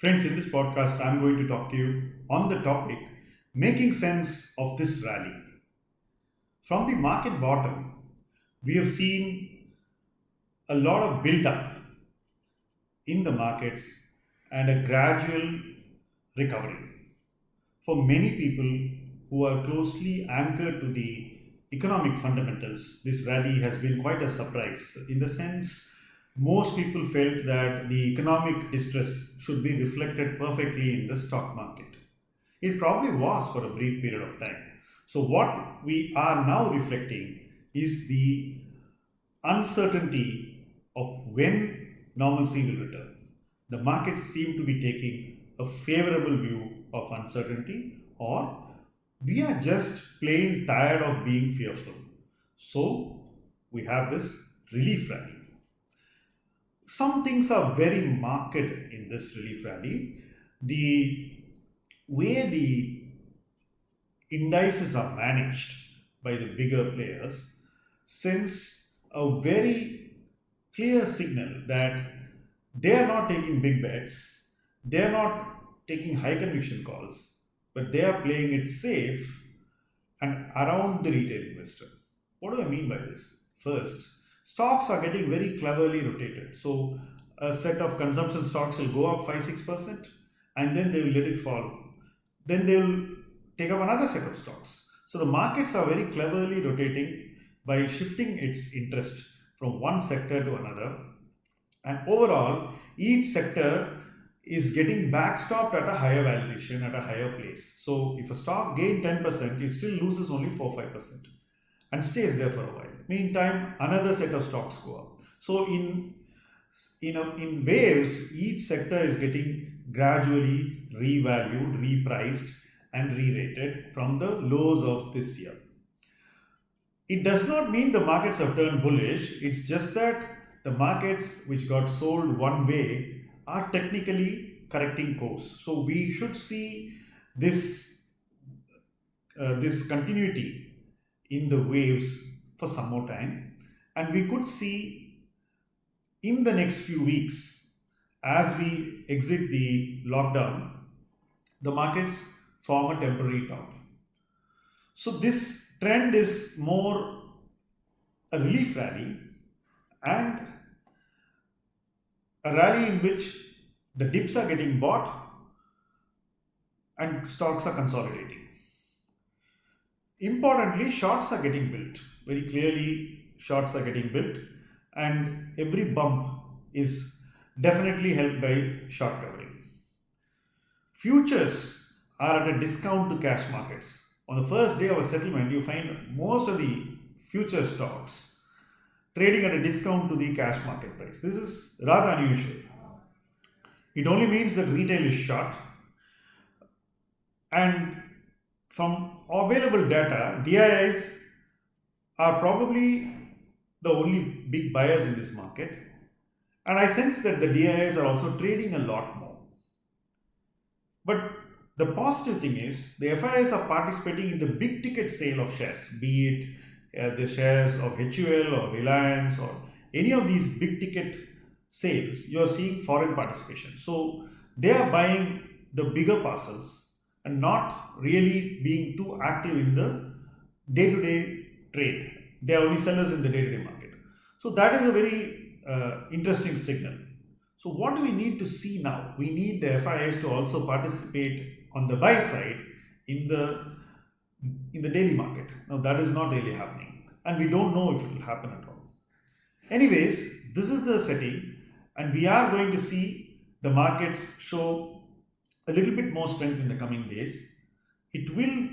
Friends, in this podcast, I'm going to talk to you on the topic making sense of this rally. From the market bottom, we have seen a lot of build up in the markets and a gradual recovery. For many people who are closely anchored to the economic fundamentals, this rally has been quite a surprise. In the sense, most people felt that the economic distress should be reflected perfectly in the stock market. It probably was for a brief period of time. So, what we are now reflecting is the uncertainty of when normalcy will return. The markets seem to be taking a favorable view of uncertainty, or we are just plain tired of being fearful. So, we have this relief rally. Some things are very marked in this relief rally. The way the indices are managed by the bigger players sends a very clear signal that they are not taking big bets, they are not taking high conviction calls, but they are playing it safe and around the retail investor. What do I mean by this? First, stocks are getting very cleverly rotated. So, a set of consumption stocks will go up 5 6%, and then they will let it fall. Then they will take up another set of stocks. So, the markets are very cleverly rotating by shifting its interest from one sector to another, and overall each sector is getting backstopped at a higher valuation at a higher place. So if a stock gained 10%, it still loses only 4 5% and stays there for a while. Meantime, another set of stocks go up. So in waves, each sector is getting gradually revalued, repriced, and re-rated from the lows of this year. It does not mean the markets have turned bullish. It's just that the markets which got sold one way are technically correcting course. So we should see this this continuity in the waves for some more time, and we could see in the next few weeks as we exit the lockdown, the markets form a temporary top. So this trend is more a relief rally and a rally in which the dips are getting bought and stocks are consolidating. Importantly, shorts are getting built. Very clearly, shorts are getting built, and every bump is definitely helped by short covering. Futures are at a discount to cash markets. On the first day of a settlement, you find most of the future stocks trading at a discount to the cash market price. This is rather unusual. It only means that retail is short, and from available data, DIIs are probably the only big buyers in this market, and I sense that the DIIs are also trading a lot more. But the positive thing is the FIIs are participating in the big ticket sale of shares, be it the shares of HUL or Reliance or any of these big ticket sales. You are seeing foreign participation. So they are buying the bigger parcels and not really being too active in the day to day trade. They are only sellers in the day to day market. So that is a very interesting signal. So what do we need to see now? We need the FIIs to also participate on the buy side in the daily market. Now that is not really happening, and we don't know if it will happen at all. Anyways, this is the setting, and we are going to see the markets show a little bit more strength in the coming days. It will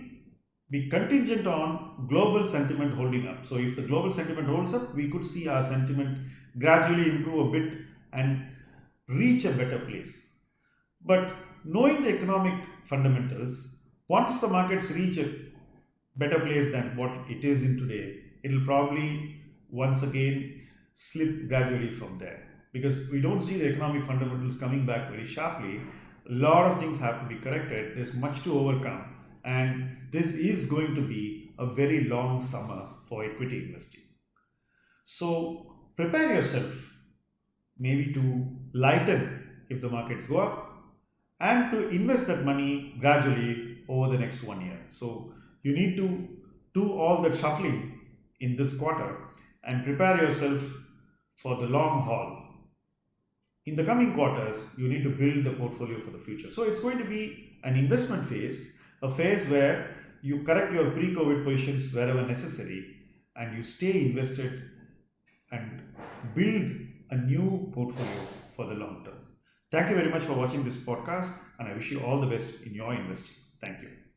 be contingent on global sentiment holding up. So, if the global sentiment holds up, we could see our sentiment gradually improve a bit and reach a better place. But knowing the economic fundamentals, once the markets reach a better place than what it is in today, it will probably once again slip gradually from there, because we don't see the economic fundamentals coming back very sharply. A lot of things have to be corrected, there's much to overcome, and this is going to be a very long summer for equity investing. So prepare yourself maybe to lighten if the markets go up, and to invest that money gradually over the next 1 year. So you need to do all that shuffling in this quarter and prepare yourself for the long haul. In the coming quarters, you need to build the portfolio for the future. So it's going to be an investment phase, a phase where you correct your pre COVID positions wherever necessary and you stay invested and build a new portfolio for the long term. Thank you very much for watching this podcast, and I wish you all the best in your investing. Thank you.